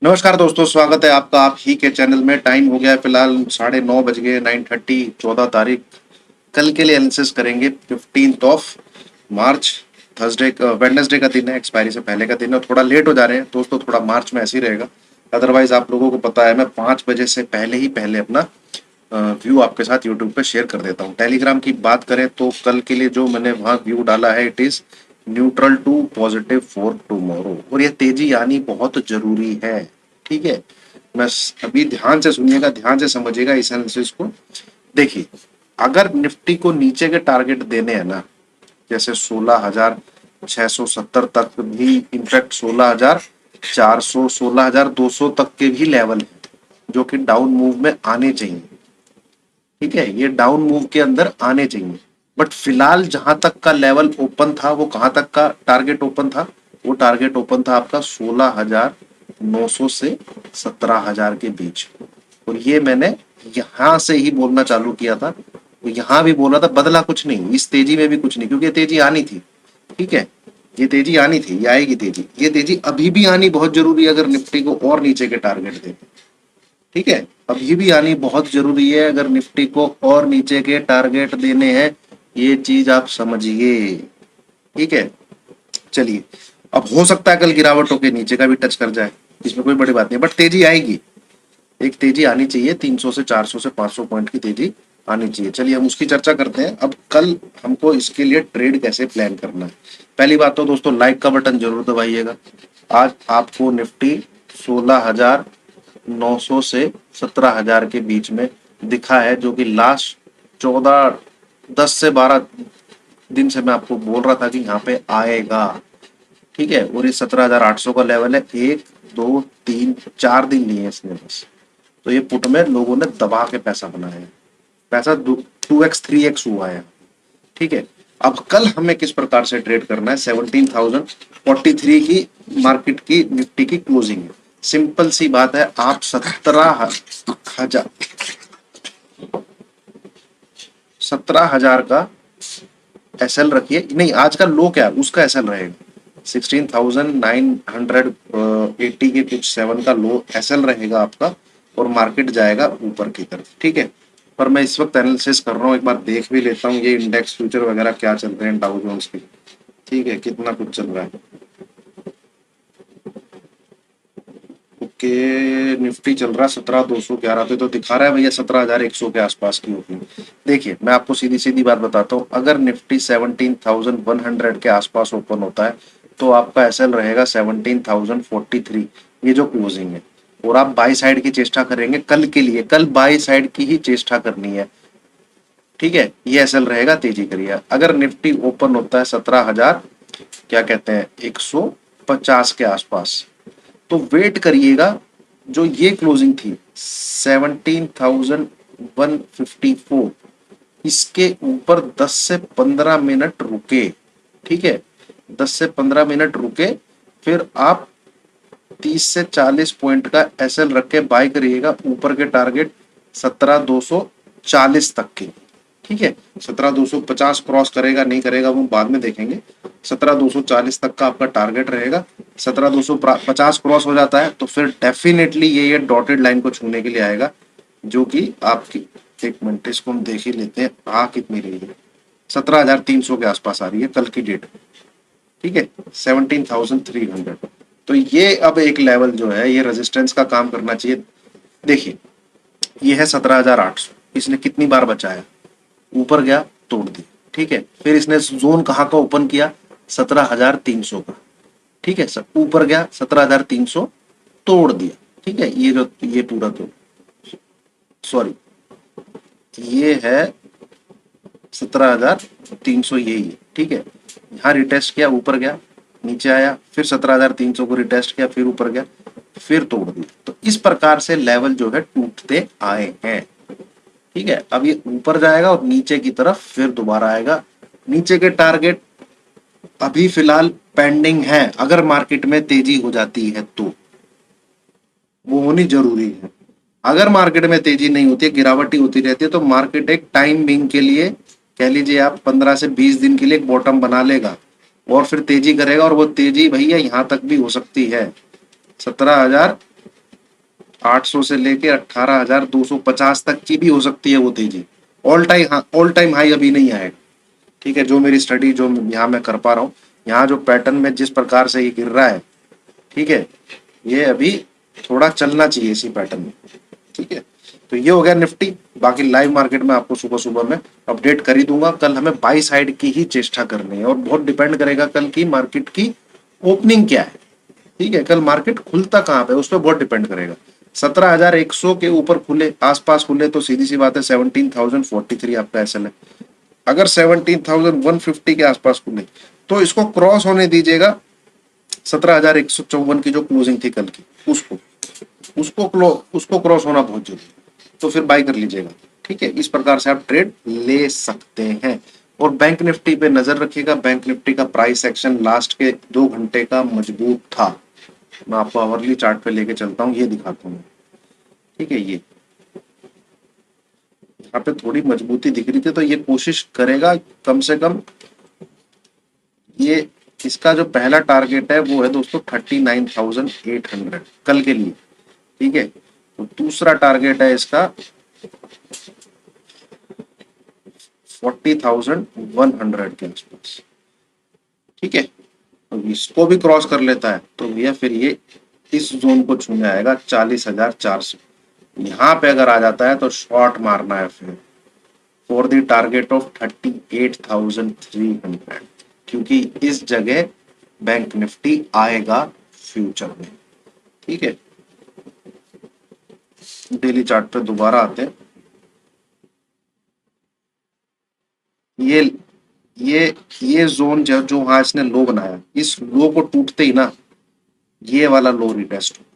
नमस्कार दोस्तों, स्वागत है आपका आप ही के चैनल में। टाइम हो गया है फिलहाल 9:30 बज गए, 9:30, 14 तारीख। कल के लिए एनालिसिस करेंगे 15 मार्च। थर्सडे वेडनेसडे का दिन है, एक्सपायरी से पहले का दिन है। थोड़ा लेट हो जा रहे हैं दोस्तों, थोड़ा मार्च में ऐसे ही रहेगा। अदरवाइज आप लोगों को पता है मैं 5 बजे से पहले अपना व्यू आपके साथ यूट्यूब पे शेयर कर देता हूँ। टेलीग्राम की बात करें तो कल के लिए जो मैंने वहाँ व्यू डाला है, it is neutral to positive for tomorrow, और ये तेजी आनी बहुत जरूरी है। ठीक है, अभी ध्यान से सुनिएगा, ध्यान से समझिएगा इस एनालिसिस को। देखिए, अगर निफ्टी को नीचे के टारगेट देने हैं ना, जैसे 16,670 तक भी, इनफैक्ट 16,400, 16,200 तक के भी लेवल है जो कि डाउन मूव में आने चाहिए। ठीक है, ये डाउन मूव के अंदर आने चाहिए। बट फिलहाल जहां तक का लेवल ओपन था, वो कहां तक का टारगेट ओपन था? वो टारगेट ओपन था आपका 16,900 से 17,000 के बीच। और ये मैंने यहां से ही बोलना चालू किया था, तो यहां भी बोला था, बदला कुछ नहीं, इस तेजी में भी कुछ नहीं, क्योंकि ये तेजी आनी थी। ठीक है, ये तेजी आनी थी, ये आएगी तेजी। ये तेजी अभी भी आनी बहुत जरूरी है अगर निफ्टी को और नीचे के टारगेट दे। ठीक है, अभी भी आनी बहुत जरूरी है अगर निफ्टी को और नीचे के टारगेट देने हैं। ये चीज आप समझिए। ठीक है, चलिए। अब हो सकता है कल गिरावट होके नीचे का भी टच कर जाए, इसमें कोई बड़ी बात नहीं, बट तेजी आएगी। एक तेजी आनी चाहिए, 300 से 400 से 500 पॉइंट की तेजी आनी चाहिए। चलिए हम उसकी चर्चा करते हैं। अब कल हमको इसके लिए ट्रेड कैसे प्लान करना है। पहली बात तो दोस्तों, लाइक का बटन जरूर दबाइएगा। आज आपको निफ्टी 16,900 से 17,000 के बीच में दिखा है, जो कि लास्ट 10 से 12 दिन से मैं आपको बोल रहा था कि यहाँ पे आएगा। ठीक है, और ये 17,800 का लेवल है। 1, 2, 3, 4 दिन लिए इसने बस। तो ये पुट में लोगों ने दबा के पैसा बनाया है। पैसा 2x 3x हुआ है। ठीक है, अब कल हमें किस प्रकार से ट्रेड करना है। 17,043 की मार्केट की निफ्टी की क्लोजिंग है। सिंपल सी बात है, आप 17,000 का एसएल रखिए। नहीं, आज का लो क्या है उसका एसएल रहेगा। 16,980 के कुछ 7 का लो एसएल रहेगा आपका, और मार्केट जाएगा ऊपर की तरफ। ठीक है, पर मैं इस वक्त एनालिसिस कर रहा हूँ, एक बार देख भी लेता हूँ ये इंडेक्स फ्यूचर वगैरह क्या चल रहे हैं, डाउ जोन्स के। ठीक है, कितना कुछ चल रहा है। ओके, निफ्टी चल रहा है 17,211 पे, तो दिखा रहा है भैया 17,100 के आसपास की ओपनिंग। देखिए, मैं आपको सीधी सीधी बात बताता हूँ, अगर निफ्टी 17,100 के आसपास ओपन होता है तो आपका एसएल रहेगा 17,043, ये जो क्लोजिंग है। और आप बाई साइड की चेष्टा करेंगे कल के लिए, कल बाई साइड की ही चेष्टा करनी है। ठीक है, ये एसएल रहेगा, तेजी करिए। अगर निफ्टी ओपन होता है 17,000 क्या कहते हैं 150 के आसपास, तो वेट करिएगा। जो ये क्लोजिंग थी 17,154, इसके ऊपर 10 से 15 मिनट रुके। ठीक है, 10 से 15 मिनट रुके, फिर आप 30 से 40 पॉइंट का एसएल रख के बाय करिएगा। ऊपर के टारगेट 17,240 तक के। ठीक है, 17,250 क्रॉस करेगा नहीं करेगा वो बाद में देखेंगे। 17,240 तक का आपका टारगेट रहेगा। 17,250 क्रॉस हो जाता है तो फिर डेफिनेटली ये डॉटेड लाइन को छूने के लिए आएगा, जो कि आपकी, एक मिनट इसको हम देख ही लेते हैं, आ कितनी रही है। 17,300 के आसपास आ रही है कल की डेट। ठीक है, 17,300। तो ये अब एक लेवल जो है, ये रेजिस्टेंस का काम करना चाहिए। देखिए, ये है 17,800, इसने कितनी बार बचाया, ऊपर गया तोड़ दिया। ठीक है, फिर इसने जोन कहाँ का ओपन किया, 17,300 का। ठीक है सर, ऊपर गया 17,300 तोड़ दिया। ठीक है, ये जो ये पूरा तो सॉरी, ये है 17,300, यही है। ठीक है, यहाँ रिटेस्ट किया, ऊपर गया, नीचे आया, फिर 17,300 को रिटेस्ट किया, फिर ऊपर गया, फिर तोड़ दिया। तो इस प्रकार से लेवल जो है टूटते आए हैं। ठीक है, अब ये ऊपर जाएगा और नीचे की तरफ फिर दोबारा आएगा। नीचे के टारगेट अभी फिलहाल पेंडिंग है। अगर मार्केट में तेजी हो जाती है तो वो होनी जरूरी है। अगर मार्केट में तेजी नहीं होती है, गिरावट ही होती रहती है, तो मार्केट एक टाइम बिंग के लिए, कह लीजिए आप 15 से 20 दिन के लिए एक बॉटम बना लेगा और फिर तेजी करेगा। और वो तेजी भैया यहां तक भी हो सकती है, 17,000 800 से लेके 18,250 तक की भी हो सकती है वो तेजी। ऑल टाइम हाई अभी नहीं आएगा। ठीक है, जो मेरी स्टडी जो यहाँ मैं कर पा रहा हूँ, यहाँ जो पैटर्न में जिस प्रकार से ये गिर रहा है, ठीक है, ये अभी थोड़ा चलना चाहिए इसी पैटर्न में। ठीक है, तो ये हो गया निफ्टी। बाकी लाइव मार्केट में आपको सुबह सुबह में अपडेट कर ही दूंगा। कल हमें बाई साइड की ही चेष्टा करनी है और बहुत डिपेंड करेगा कल की मार्केट की ओपनिंग क्या है। ठीक है, कल मार्केट खुलता कहाँ पे उस पर बहुत डिपेंड करेगा। 17,100 के ऊपर खुले, आसपास खुले तो सीधी सी बात है 17,043 आपका एसएल है। अगर 17,150 के आसपास खुले तो इसको क्रॉस होने दीजिएगा 17,154 की जो क्लोजिंग थी कल की, उसको क्रॉस होना बहुत जरूरी, तो फिर बाय कर लीजिएगा। ठीक है, इस प्रकार से आप ट्रेड ले सकते हैं। और बैंक निफ्टी पे नजर रखिएगा। बैंक निफ्टी का प्राइस एक्शन लास्ट के 2 घंटे का मजबूत था। मैं आपको आवरली चार्ट पे लेके चलता हूँ, ये दिखाता हूँ। ठीक है, ये यहाँ पे थोड़ी मजबूती दिख रही थी, तो ये कोशिश करेगा कम से कम, ये इसका जो पहला टारगेट है वो है दोस्तों 39,800 कल के लिए। ठीक है, तो दूसरा टारगेट है इसका 40,100 के आसपास। ठीक है, तो इसको भी क्रॉस कर लेता है तो भैया फिर ये इस जोन को छूने आएगा 40,400। यहाँ पे अगर आ जाता है तो शॉर्ट मारना है फिर फॉर द टारगेट ऑफ 38,300, क्योंकि इस जगह बैंक निफ्टी आएगा फ्यूचर में। ठीक है, डेली चार्ट पे दोबारा आते हैं। ये ये जोन जो वहां इसने लो बनाया, इस लो को टूटते ही ना ये वाला लो रिटेस्ट होगा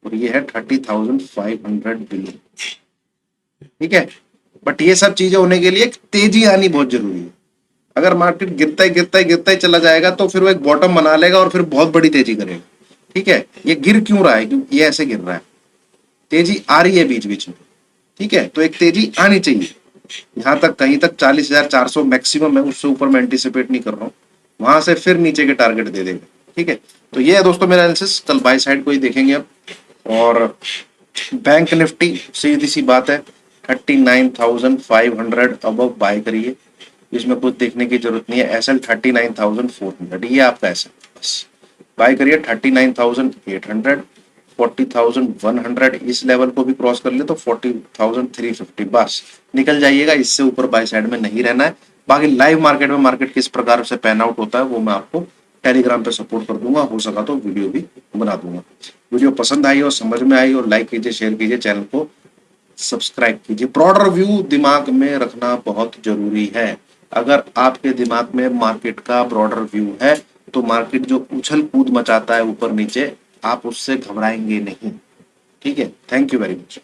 और ये है 30,500 बिलियन। ठीक है, बट ये सब चीजें होने के लिए तेजी आनी बहुत जरूरी है। अगर मार्केट गिरता ही चला जाएगा तो फिर वो एक बॉटम बना लेगा और फिर बहुत बड़ी तेजी करेगा। ठीक है, ये गिर क्यों रहा है, क्योंकि ये ऐसे गिर रहा है, तेजी आ रही है बीच बीच में। ठीक है, तो एक तेजी आनी चाहिए। यहाँ तक कहीं तक 40,400 मैक्सिमम है, उससे ऊपर मैं एंटिसिपेट नहीं कर रहा हूँ। वहां से फिर नीचे के टारगेट दे देगा। ठीक है, तो ये है दोस्तों मेरा एनालिसिस। कल बाय साइड को ही देखेंगे अब। और बैंक निफ्टी सीधी सी बात है 39,500 अबव बाय करिए, इसमें कुछ देखने की जरूरत नहीं है। एसएल 39,400 ये आपका एसएल, बस बाय करिए। 39,800, 40,100 इस लेवल को भी क्रॉस कर ले तो 40,350 बस निकल जाइएगा। इससे ऊपर बाय साइड में नहीं रहना है। बाकी लाइव मार्केट में मार्केट किस प्रकार से पैन आउट होता है वो मैं आपको टेलीग्राम पे सपोर्ट कर दूंगा, हो सका तो वीडियो भी बना दूंगा। वीडियो पसंद आई और समझ में आई और लाइक कीजिए, शेयर कीजिए, चैनल को सब्सक्राइब कीजिए। ब्रॉडर व्यू दिमाग में रखना बहुत जरूरी है। अगर आपके दिमाग में मार्केट का ब्रॉडर व्यू है तो मार्केट जो उछल कूद मचाता है ऊपर नीचे, आप उससे घबराएंगे नहीं। ठीक है, थैंक यू वेरी मच।